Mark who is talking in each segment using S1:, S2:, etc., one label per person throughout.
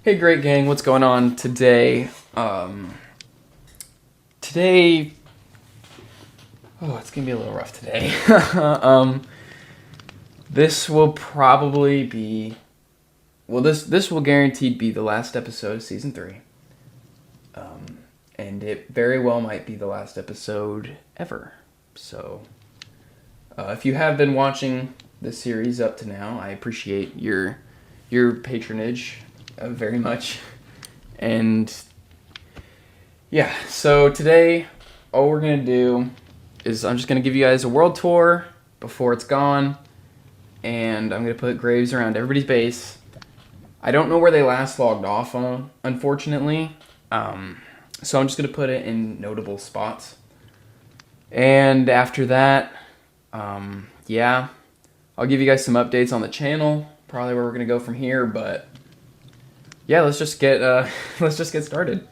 S1: Hey, great gang, what's going on today? Today, it's gonna be a little rough today. This will probably be, this will guaranteed be the last episode of season 3. And it very well might be the last episode ever. So, if you have been watching the series up to now, I appreciate your patronage very much. And yeah, so today all we're gonna do is I'm just gonna give you guys a world tour before it's gone, and I'm gonna put graves around everybody's base. I don't know where they last logged off on, unfortunately, so I'm just gonna put it in notable spots. And after that, yeah, I'll give you guys some updates on the channel, probably where we're gonna go from here. But yeah, let's just get started.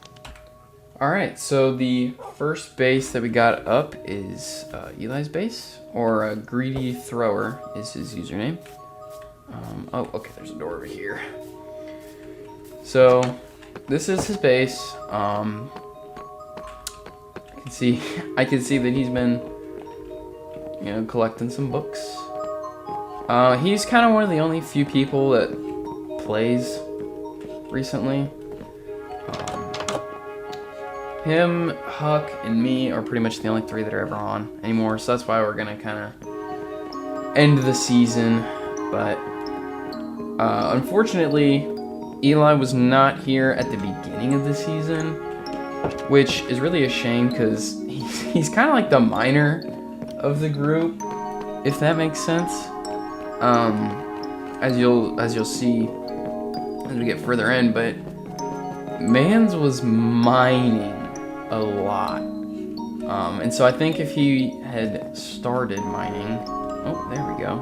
S1: All right, so the first base that we got up is Elis Base, or a Greedy Thrower is his username. Oh, okay, there's a door over here. So this is his base. I can see that he's been, collecting some books. He's kind of one of the only few people that plays recently. Him, Huck, and me are pretty much the only 3 that are ever on anymore, so that's why we're gonna kind of end the season. But unfortunately, Eli was not here at the beginning of the season, which is really a shame because he's kind of like the minor of the group, if that makes sense. As you'll see as we get further in, but Mans was mining a lot, and so I think if he had started mining, oh, there we go.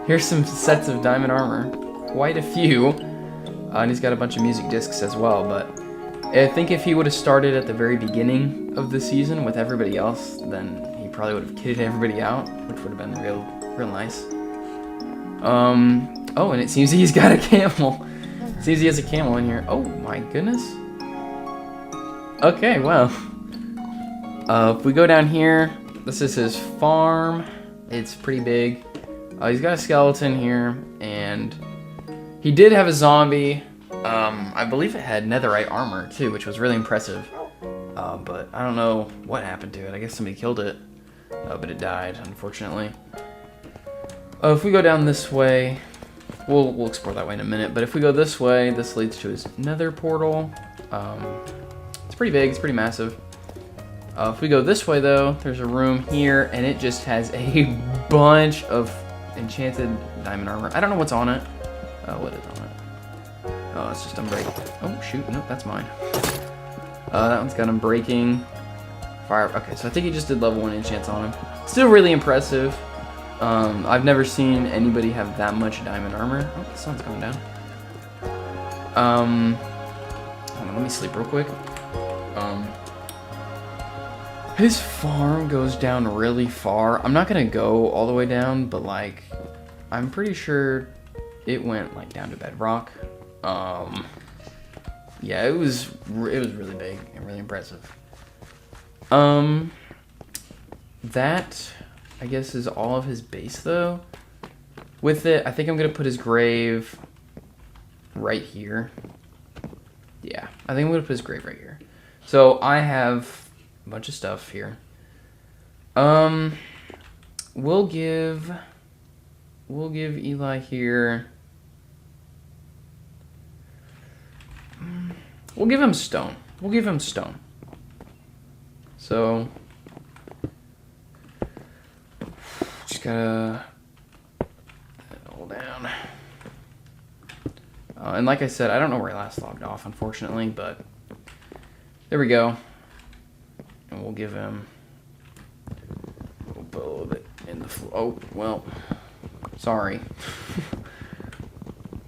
S1: Here's some sets of diamond armor, quite a few, and he's got a bunch of music discs as well. But I think if he would have started at the very beginning of the season with everybody else, then he probably would have kitted everybody out, which would have been real nice. Oh, and it seems he's got a camel. Seems he has a camel in here. Oh my goodness. Okay, well. If we go down here, this is his farm. It's pretty big. He's got a skeleton here, and he did have a zombie. I believe it had netherite armor too, which was really impressive. But I don't know what happened to it. I guess somebody killed it, but it died, unfortunately. If we go down this way, we'll explore that way in a minute. But if we go this way, this leads to his nether portal. It's pretty big. It's pretty massive. If we go this way, though, there's a room here, and it just has a bunch of enchanted diamond armor. I don't know what's on it. What is on it? Oh, it's just unbreaking. Oh, shoot. Nope, that's mine. That one's got unbreaking. Fire. Okay, so I think he just did level 1 enchants on him. Still really impressive. I've never seen anybody have that much diamond armor. Oh, the sun's going down. Hold on, let me sleep real quick. His farm goes down really far. I'm not gonna go all the way down, but like, I'm pretty sure it went like down to bedrock. Yeah, it was really big and really impressive. That, I guess, is all of his base, though. With it, I think I'm going to put his grave right here. Yeah, I think I'm going to put his grave right here. So I have a bunch of stuff here. We'll give Eli here. We'll give him stone. So just gotta hold down. And like I said, I don't know where he last logged off, unfortunately, but there we go. And we'll give him, we'll put a little bit in the floor. Oh, well, sorry.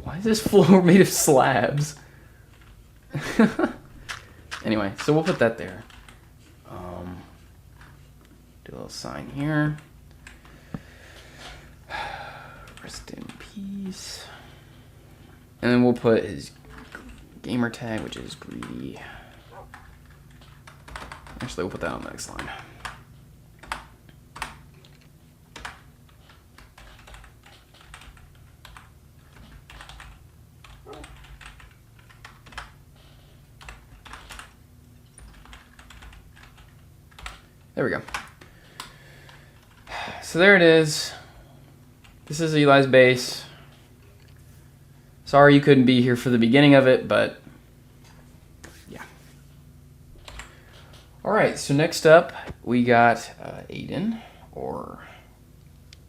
S1: Why is this floor made of slabs? Anyway, so we'll put that there. Do a little sign here. Rest in peace. And then we'll put his gamer tag, which is greedy. Actually, we'll put that on the next line. There we go. So there it is. This is Elis Base. Sorry you couldn't be here for the beginning of it, but yeah. Alright, so next up we got Aiden, or...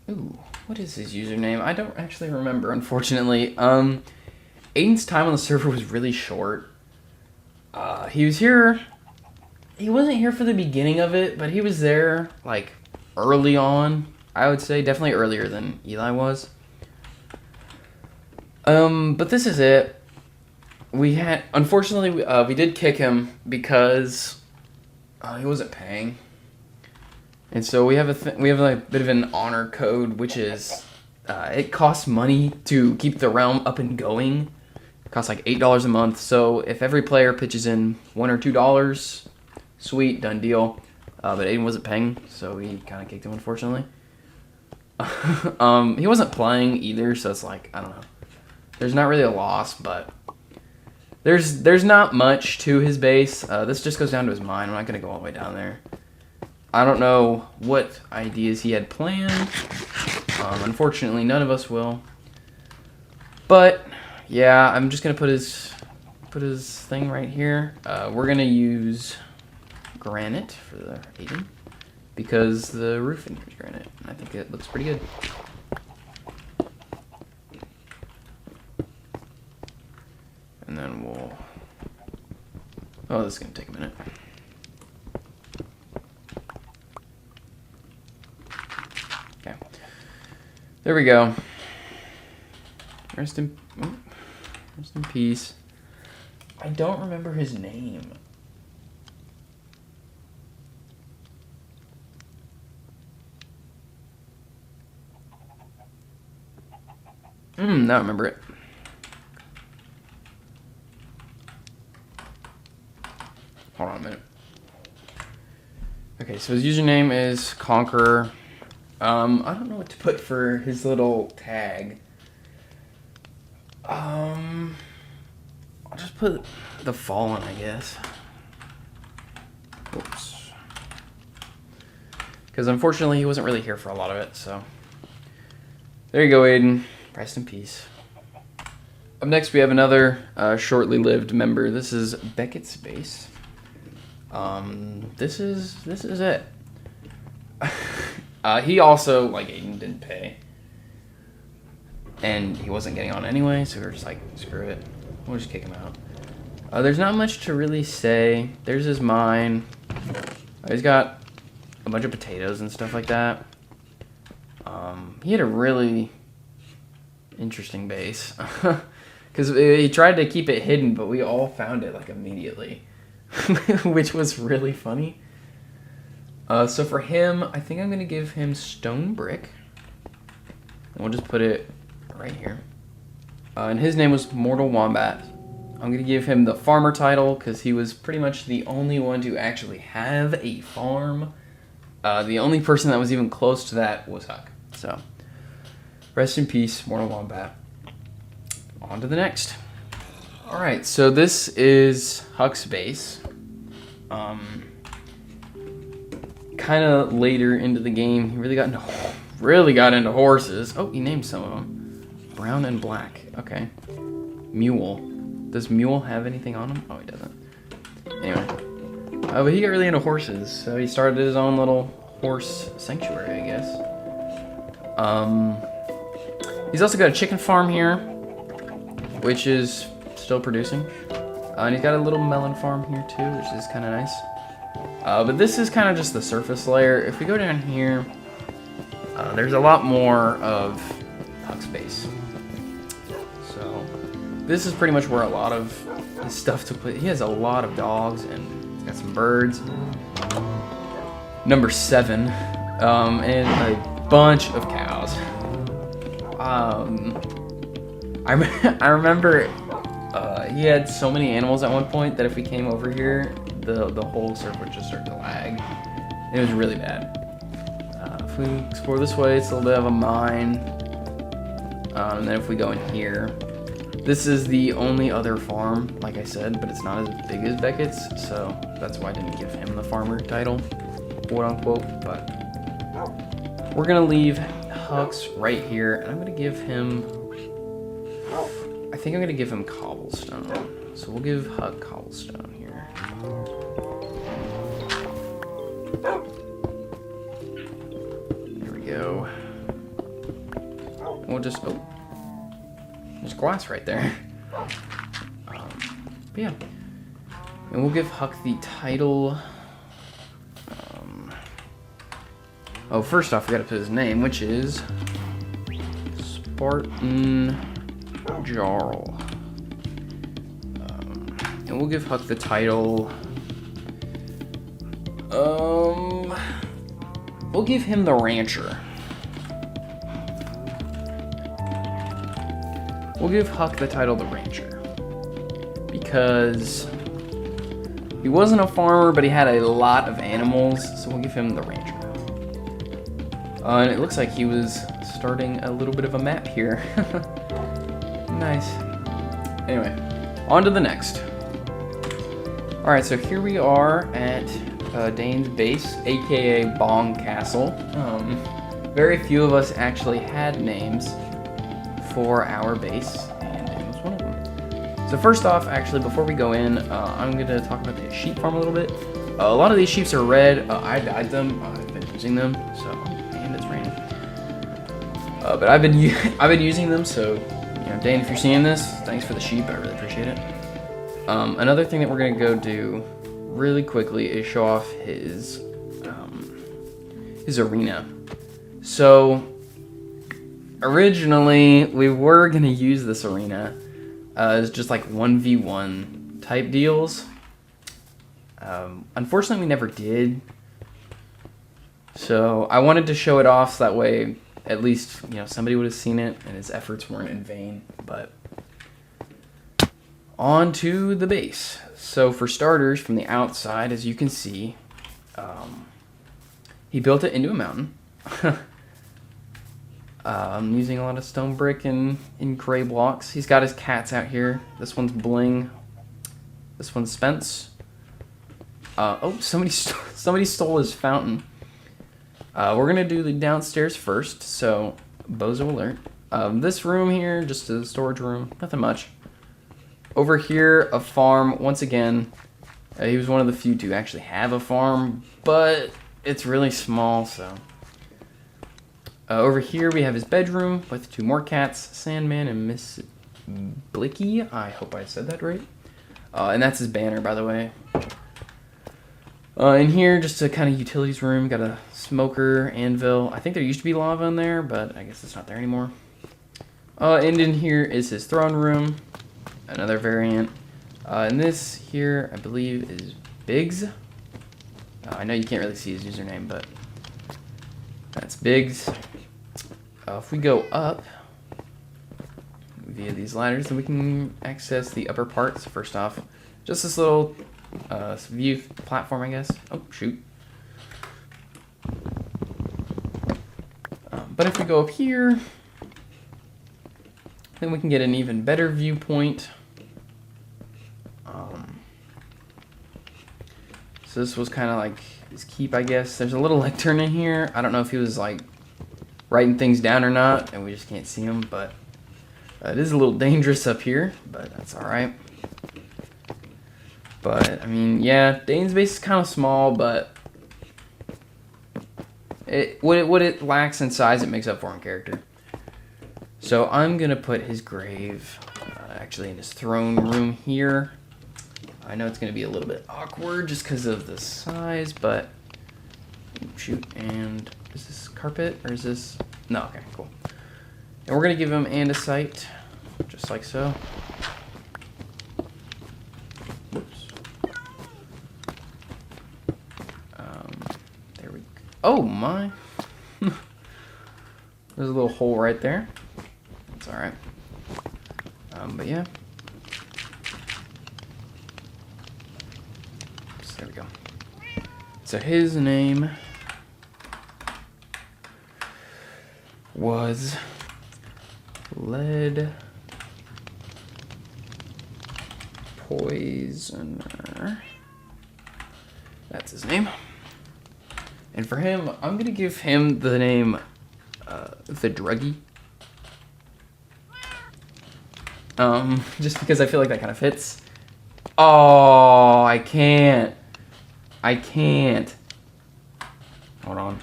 S1: Ooh, what is his username? I don't actually remember, unfortunately. Aiden's time on the server was really short. He was here... He wasn't here for the beginning of it, but he was there, like, early on, I would say. Definitely earlier than Eli was. But this is it. Unfortunately, we did kick him because he wasn't paying. And so we have a bit of an honor code, which is, it costs money to keep the realm up and going. It costs like $8 a month. So if every player pitches in $1 or $2, sweet, done deal. But Aiden wasn't paying, so we kind of kicked him, unfortunately. He wasn't playing either, so it's like, I don't know. There's not really a loss, but there's not much to his base. This just goes down to his mine. I'm not going to go all the way down there. I don't know what ideas he had planned. Unfortunately, none of us will. But, yeah, I'm just going to put his thing right here. We're going to use granite for the Aiden, because the roof in here is granite, and I think it looks pretty good. And then we'll... Oh, this is going to take a minute. Okay. There we go. Rest in peace. I don't remember his name. Now I remember it. Hold on a minute. Okay, so his username is Conqueror. I don't know what to put for his little tag. I'll just put the Fallen, I guess. Oops. Because unfortunately he wasn't really here for a lot of it, so. There you go, Aiden. Rest in peace. Up next, we have another shortly lived member. This is Beckett's Base. This is it. He also, like Aiden, didn't pay, and he wasn't getting on anyway. So we were just like, screw it. We'll just kick him out. There's not much to really say. There's his mine. He's got a bunch of potatoes and stuff like that. He had a really interesting base because he tried to keep it hidden, but we all found it like immediately, which was really funny. So for him, I think I'm gonna give him stone brick, and we'll just put it right here. And his name was Mortal Wombat. I'm gonna give him the farmer title because he was pretty much the only one to actually have a farm. The only person that was even close to that was Huck. So, rest in peace, Mortal Wombat. On to the next. Alright, so this is Huck's base. Kind of later into the game, he really got into horses. Oh, he named some of them. Brown and black. Okay. Mule. Does Mule have anything on him? Oh, he doesn't. Anyway. But he got really into horses, so he started his own little horse sanctuary, I guess. He's also got a chicken farm here, which is still producing. And he's got a little melon farm here too, which is kind of nice. But this is kind of just the surface layer. If we go down here, there's a lot more of Huck's base. So this is pretty much where a lot of his stuff took place. He has a lot of dogs and he's got some birds. Number 7, and a bunch of cows. I remember He had so many animals at one point that if we came over here, the whole server would just start to lag. It was really bad. If we explore this way, it's a little bit of a mine. And then if we go in here, this is the only other farm, like I said, but it's not as big as Beckett's, so that's why I didn't give him the farmer title, quote unquote. But we're gonna leave Huck's right here, and I'm gonna give him, I think I'm gonna give him cobblestone. So we'll give Huck cobblestone here. There we go. We'll just, oh, there's glass right there. But yeah, and we'll give Huck the title. Oh, first off, we gotta put his name, which is Spartan Jarl. And we'll give Huck the title. We'll give him the Rancher. We'll give Huck the title the Rancher. Because he wasn't a farmer, but he had a lot of animals, so we'll give him the Rancher. And it looks like he was starting a little bit of a map here. Nice. Anyway, on to the next. Alright, so here we are at Dane's Base, aka Bong Castle. Very few of us actually had names for our base, and it was one of them. So first off, actually, before we go in, I'm going to talk about the sheep farm a little bit. A lot of these sheep are red. I dyed them. I've been using them, so, and it's raining. But I've been using them, so, you know, Dane, if you're seeing this, thanks for the sheep. I really appreciate it. Another thing that we're going to go do really quickly is show off his arena. So originally we were going to use this arena as just like 1v1 type deals. Unfortunately we never did. So I wanted to show it off so that way at least, you know, somebody would have seen it and his efforts weren't in vain. But on to the base. So for starters, from the outside, as you can see, he built it into a mountain. Using a lot of stone brick and gray blocks. He's got his cats out here. This one's Bling. This one's Spence. Oh, somebody stole his fountain. We're gonna do the downstairs first. So Bozo alert. This room here, just a storage room. Nothing much. Over here, a farm. Once again, he was one of the few to actually have a farm, but it's really small, so. Over here, we have his bedroom with 2 more cats, Sandman and Miss Blicky. I hope I said that right. And that's his banner, by the way. In here, just a kind of utilities room. Got a smoker, anvil. I think there used to be lava in there, but I guess it's not there anymore. And in here is his throne room. Another variant. And this here, I believe, is Biggs. I know you can't really see his username, but that's Biggs. If we go up via these ladders, then we can access the upper parts. First off, just this little view platform, I guess. Oh, shoot. But if we go up here, then we can get an even better viewpoint. So this was kind of like his keep, I guess. There's a little lectern in here. I don't know if he was like writing things down or not, and we just can't see him, but it is a little dangerous up here, but that's all right. But I mean, yeah, Dane's base is kind of small, but what it lacks in size, it makes up for in character. So I'm gonna put his grave actually in his throne room here. I know it's going to be a little bit awkward just because of the size, but shoot, and is this carpet or is this? No, okay, cool. And we're going to give him andesite, just like so. Whoops. There we go. Oh my. There's a little hole right there. That's all right. But yeah. There we go. So his name was Lead Poisoner. That's his name. And for him, I'm gonna give him the name the Druggy. Just because I feel like that kind of fits. Oh, I can't. Hold on.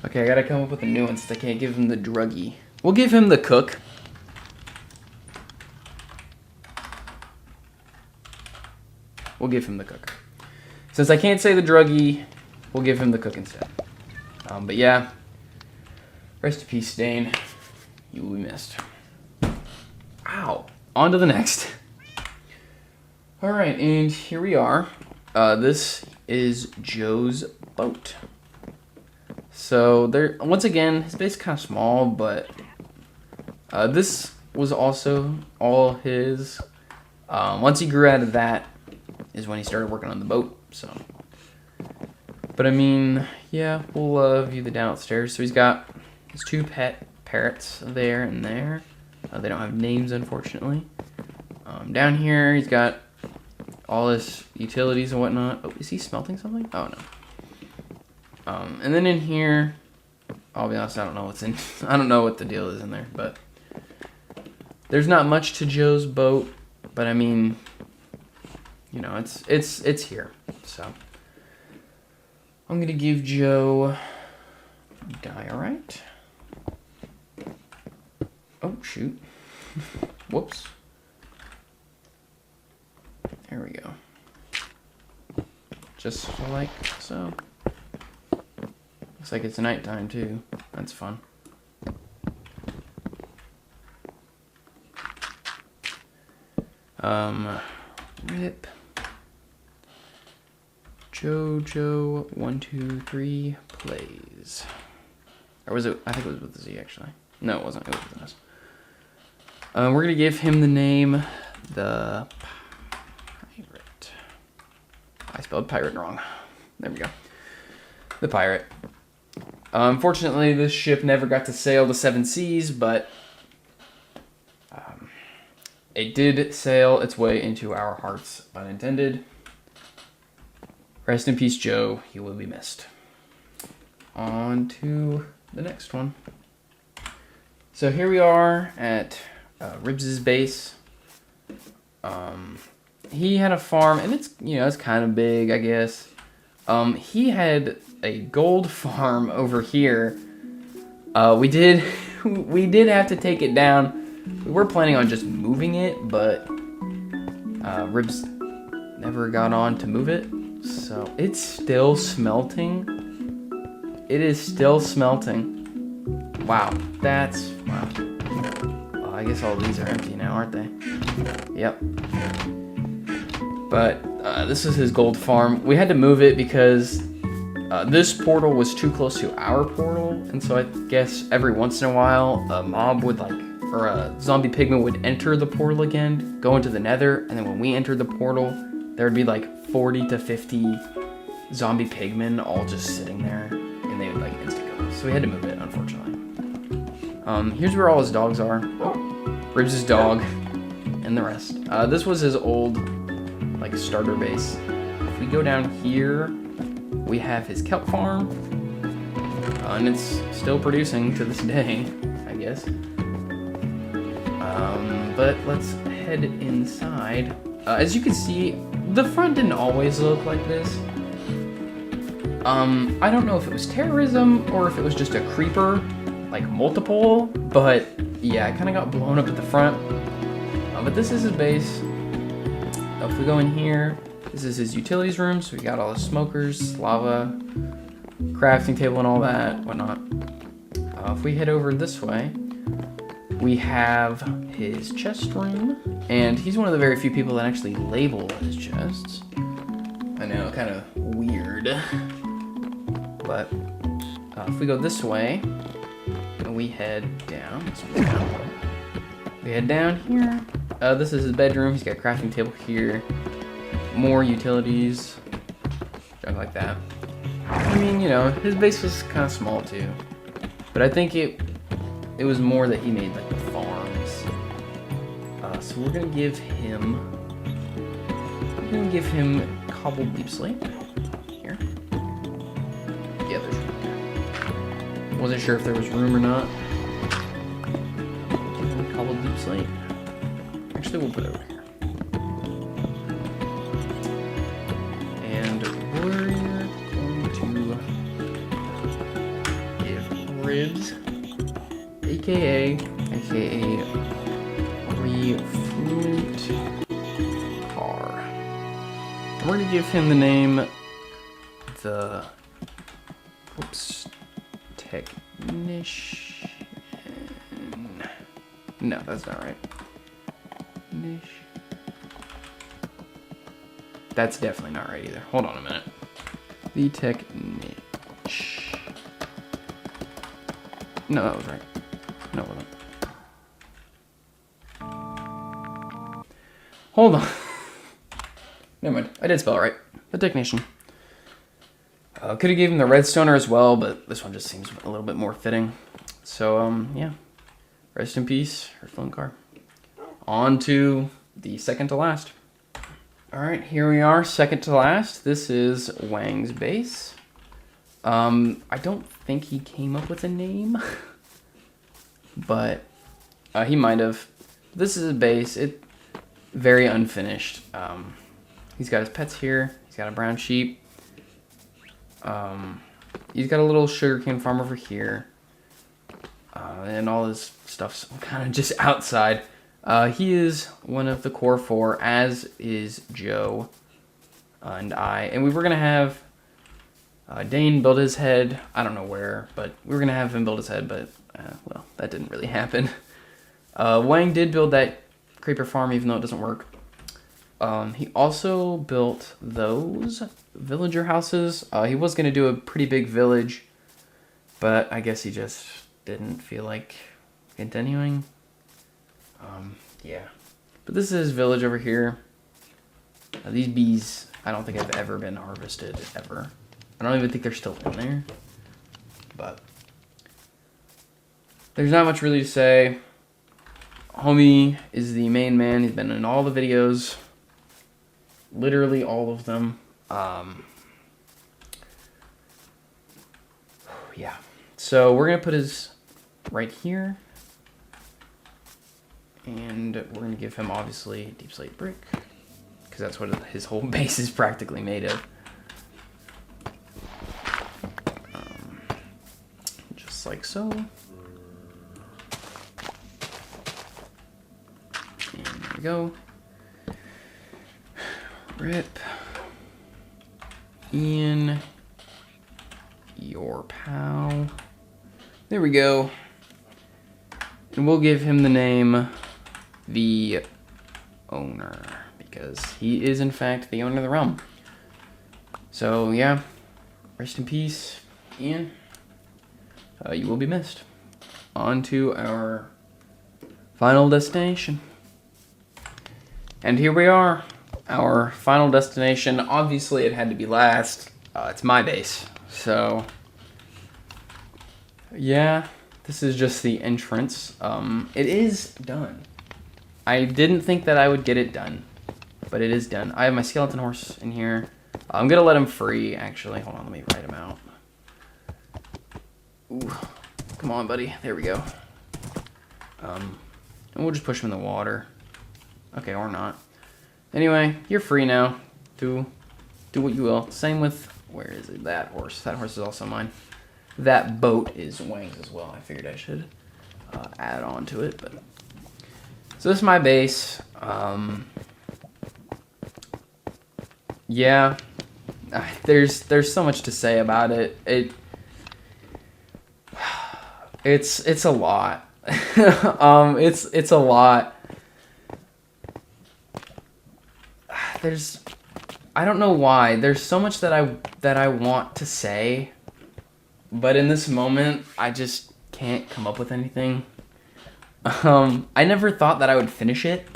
S1: Okay, I gotta come up with a new one since I can't give him the Druggy. We'll give him the Cook. We'll give him the Cook. Since I can't say the Druggy, we'll give him the Cook instead. But yeah, rest in peace, Stain. You will be missed. Ow. On to the next. Alright, and here we are. This is Joe's boat. So there, once again, his base is kind of small, but this was also all his. Once he grew out of that, is when he started working on the boat. So, but I mean, yeah, we'll view the downstairs. So he's got his 2 pet parrots there and there. They don't have names, unfortunately. Down here, he's got all his utilities and whatnot. Oh, is he smelting something? Oh no. And then in here, I'll be honest, I don't know what's in. I don't know what the deal is in there, but there's not much to Joe's boat. But I mean, you know, it's here. So I'm gonna give Joe diorite. Oh shoot! Whoops. There we go. Just like so. Looks like it's nighttime too. That's fun. Rip. Jojo 123 plays. Or was it? I think it was with the Z actually. No, it wasn't. It was with an S. We're gonna give him the name the Pirate. I spelled pirate wrong. There we go. The Pirate. Unfortunately, this ship never got to sail the 7 seas, but it did sail its way into our hearts, unintended. Rest in peace, Joe. You will be missed. On to the next one. So here we are at Ribs' base. He had a farm, and it's, you know, it's kind of big, I guess. He had a gold farm over here. We did have to take it down. We were planning on just moving it, but Ribs never got on to move it. So it's still smelting. It is still smelting. Wow, that's wow. Oh, I guess all these are empty now, aren't they? Yep. But this is his gold farm. We had to move it because this portal was too close to our portal, and so I guess every once in a while a mob would or a zombie pigman would enter the portal again, go into the nether, and then when we entered the portal, there would be like 40 to 50 zombie pigmen all just sitting there, and they would like insta-kill us. So we had to move it, unfortunately. Here's where all his dogs are. Oh, Ribs' dog, and the rest. This was his old like starter base. If we go down here, we have his kelp farm, and it's still producing to this day, I guess. But let's head inside. As you can see, the front didn't always look like this. I don't know if it was terrorism or if it was just a creeper, like multiple, but yeah, it kind of got blown up at the front. But this is his base. If we go in here, this is his utilities room, so we got all the smokers, lava, crafting table and all that, whatnot. If we head over this way, we have his chest room, and he's one of the very few people that actually label his chests. I know, kind of weird. But if we go this way, and we head down. We head down here. This is his bedroom. He's got a crafting table here. More utilities. Junk like that. I mean, you know, his base was kind of small too. But I think it was more that he made like the farms. So we're gonna give him cobbled deep slate. Here. Yeah, there's room there. Wasn't sure if there was room or not. Cobbled deep slate. Actually, we'll put it over here. And we're going to give ribs, aka refluent car. We're gonna give him the name technician. No, that's not right. That's definitely not right either. Hold on a minute. The technician. No, that was right. No, it wasn't. Hold on. Never mind. I did spell it right. The technician. Could have given him the redstoner as well, but this one just seems a little bit more fitting. So, yeah. Rest in peace, Refluent car. On to the second to last. Alright, here we are, second to last. This is Wangs Base. I don't think he came up with a name, but he might have. This is a base. It very unfinished. He's got his pets here. He's got a brown sheep. He's got a little sugarcane farm over here. And all his stuff's kind of just outside. He is one of the core four, as is Joe and I. And we were going to have Dane build his head. I don't know where, but we were going to have him build his head, but, well, that didn't really happen. Wang did build that creeper farm, even though it doesn't work. He also built those villager houses. He was going to do a pretty big village, but I guess he just didn't feel like continuing. Yeah. But this is his village over here. These bees, I don't think have ever been harvested, ever. I don't even think they're still in there. But there's not much really to say. Homie is the main man. He's been in all the videos. Literally all of them. Yeah. So we're going to put his right here. And we're going to give him, obviously, deep slate brick. Because that's what his whole base is practically made of. Just like so. And there we go. Rip in your pal. There we go. And we'll give him the name the owner, because he is in fact the owner of the realm. So yeah, rest in peace, Ian. You will be missed. On to our final destination. And here we are. Our final destination. Obviously it had to be last. It's my base. So yeah, this is just the entrance. It is done. I didn't think that I would get it done, but it is done. I have my skeleton horse in here. I'm gonna let him free, actually. Hold on, let me write him out. Ooh, come on, buddy. There we go. And we'll just push him in the water. Okay, or not. Anyway, you're free now. Do what you will. Same with, where is it? That horse. That horse is also mine. That boat is Wang's as well. I figured I should add on to it, but so this is my base. Yeah, there's so much to say about it. It's a lot. It's a lot. I don't know why. There's so much that I want to say, but in this moment, I just can't come up with anything. I never thought that I would finish it.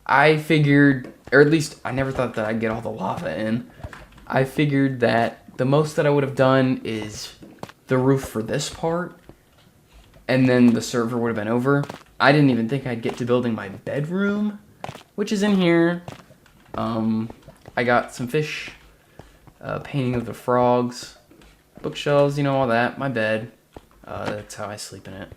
S1: I figured, or at least I never thought that I'd get all the lava in. I figured that the most that I would have done is the roof for this part, and then the server would have been over. I didn't even think I'd get to building my bedroom, which is in here. I got some fish, painting of the frogs, bookshelves, you know, all that, my bed. That's how I sleep in it.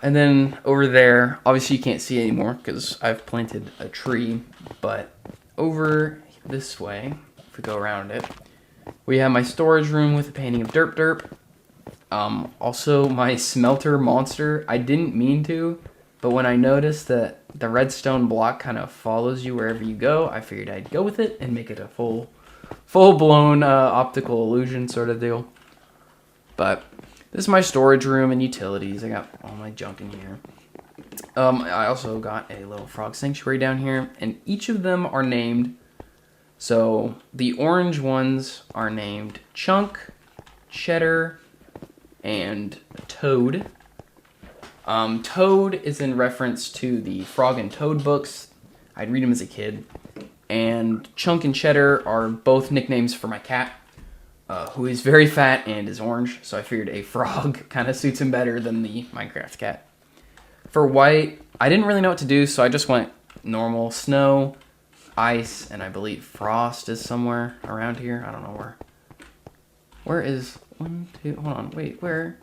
S1: And then over there, obviously you can't see anymore because I've planted a tree, but over this way, if we go around it, we have my storage room with a painting of Derp Derp. Also my smelter monster. I didn't mean to, but when I noticed that the redstone block kind of follows you wherever you go, I figured I'd go with it and make it a full-blown optical illusion sort of deal. But this is my storage room and utilities. I got all my junk in here. I also got a little frog sanctuary down here, and each of them are named. So the orange ones are named Chunk, Cheddar, and Toad. Toad is in reference to the Frog and Toad books. I'd read them as a kid. And Chunk and Cheddar are both nicknames for my cat, who is very fat and is orange, so I figured a frog kind of suits him better than the Minecraft cat. For white, I didn't really know what to do, so I just went normal snow, ice, and I believe frost is somewhere around here. I don't know where. Where is one, two, hold on, wait, where?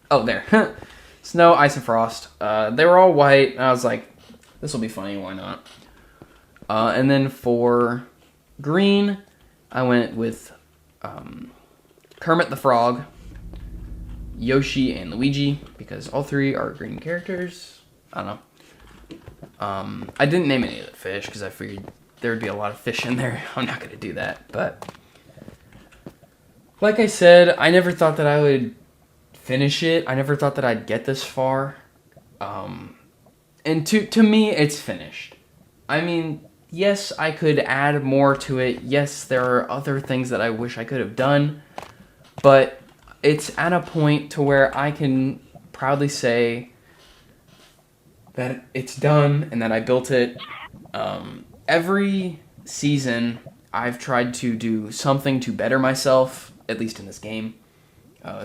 S1: Oh, there. Snow, ice, and frost. They were all white, and I was like, this will be funny, why not? And then for green, I went with Kermit the Frog, Yoshi, and Luigi, because all three are green characters. I don't know. I didn't name any of the fish, because I figured there would be a lot of fish in there. I'm not going to do that, but like I said, I never thought that I would finish it. I never thought that I'd get this far. And to me, it's finished. I mean, yes, I could add more to it. Yes, there are other things that I wish I could have done. But it's at a point to where I can proudly say that it's done and that I built it. Every season, I've tried to do something to better myself, at least in this game,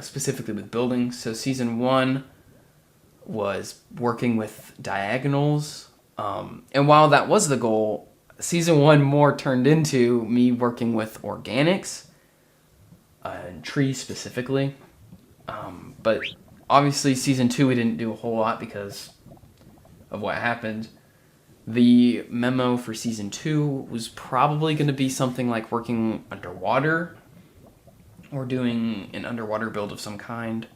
S1: specifically with building. So season 1 was working with diagonals. And while that was the goal, season 1 more turned into me working with organics and trees specifically. But obviously season 2 we didn't do a whole lot because of what happened. The memo for season 2 was probably going to be something like working underwater or doing an underwater build of some kind.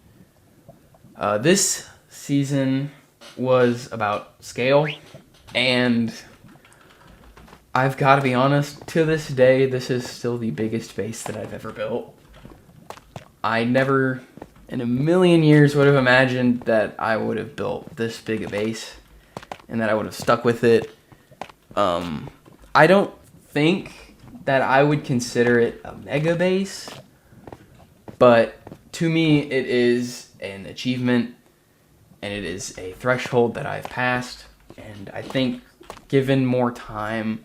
S1: This season was about scale, and I've got to be honest, to this day, this is still the biggest base that I've ever built. I never in a million years would have imagined that I would have built this big a base and that I would have stuck with it. I don't think that I would consider it a mega base, but to me it is an achievement and it is a threshold that I've passed, and I think given more time,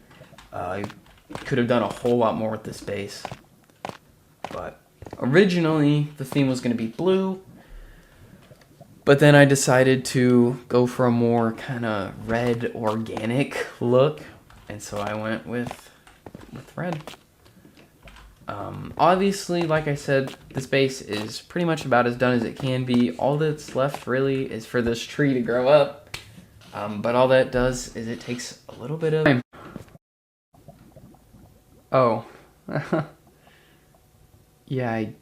S1: I could have done a whole lot more with this base. But originally the theme was going to be blue, but then I decided to go for a more kind of red organic look, and so I went with red. Obviously, like I said, this base is pretty much about as done as it can be. All that's left really is for this tree to grow up, but all that does is it takes a little bit of time. Oh. Yeah, I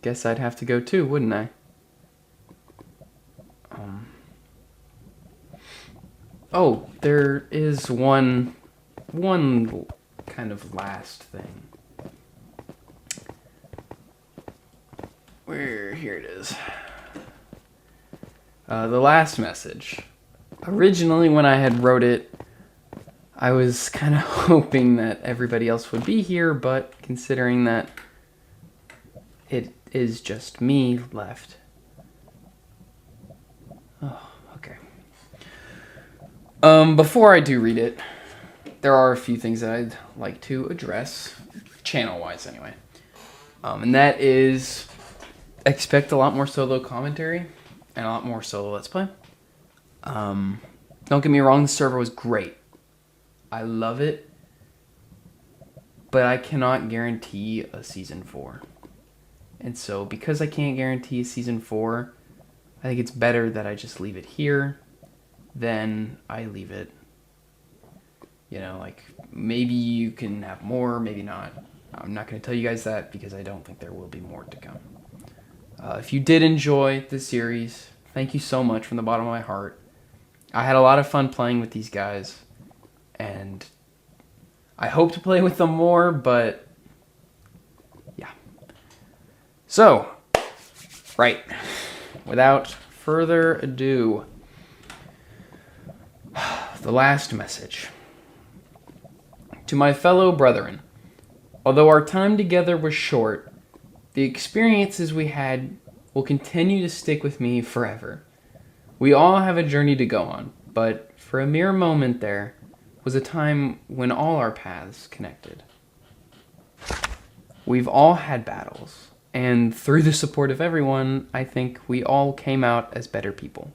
S1: guess I'd have to go too, wouldn't I? Oh, there is one kind of last thing. Here it is. The last message. Originally, when I had wrote it, I was kind of hoping that everybody else would be here, but considering that it is just me left. Oh, okay. Before I do read it, there are a few things that I'd like to address, channel-wise anyway. And that is, expect a lot more solo commentary and a lot more solo Let's Play. Don't get me wrong, the server was great. I love it, but I cannot guarantee a Season 4. And so, because I can't guarantee a Season 4, I think it's better that I just leave it here than I leave it. You know, like, maybe you can have more, maybe not. I'm not going to tell you guys that because I don't think there will be more to come. If you did enjoy the series, thank you so much from the bottom of my heart. I had a lot of fun playing with these guys, and I hope to play with them more, but yeah. So, right, without further ado, the last message. To my fellow brethren, although our time together was short, the experiences we had will continue to stick with me forever. We all have a journey to go on, but for a mere moment there was a time when all our paths connected. We've all had battles, and through the support of everyone, I think we all came out as better people.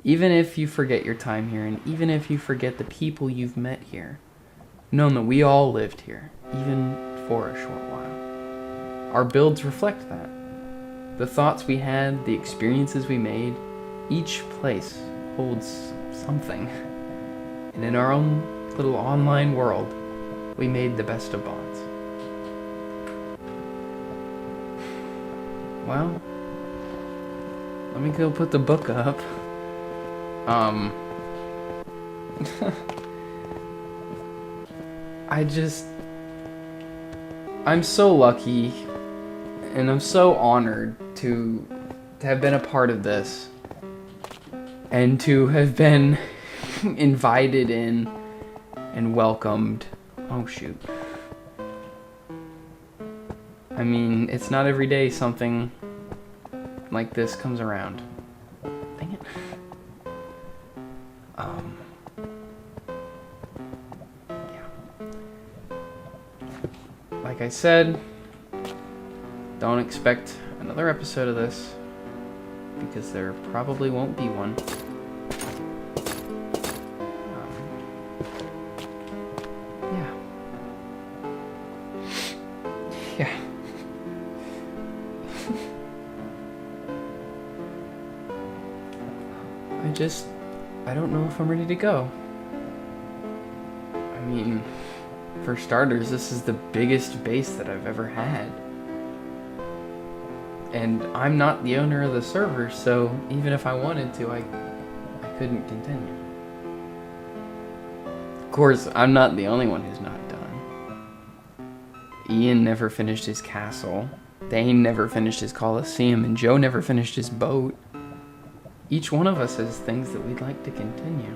S1: Even if you forget your time here, and even if you forget the people you've met here, know that we all lived here, even for a short while. Our builds reflect that. The thoughts we had, the experiences we made, each place holds something. And in our own little online world, we made the best of bonds. Well, let me go put the book up. I'm so lucky and I'm so honored to have been a part of this and to have been invited in and welcomed. Oh shoot. I mean, it's not every day something like this comes around. Dang it. Like I said, don't expect another episode of this because there probably won't be one. Yeah. I don't know if I'm ready to go. I mean, for starters, this is the biggest base that I've ever had. And I'm not the owner of the server, so even if I wanted to, I couldn't continue. Of course, I'm not the only one who's not done. Ian never finished his castle, Dane never finished his Coliseum, and Joe never finished his boat. Each one of us has things that we'd like to continue.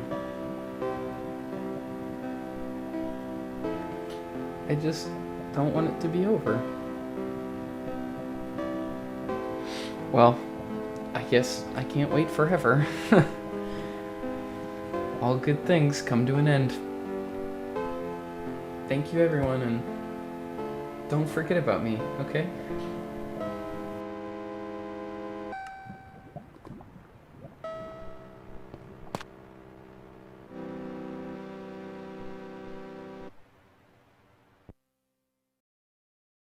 S1: I just don't want it to be over. Well, I guess I can't wait forever. All good things come to an end. Thank you everyone, and don't forget about me, okay?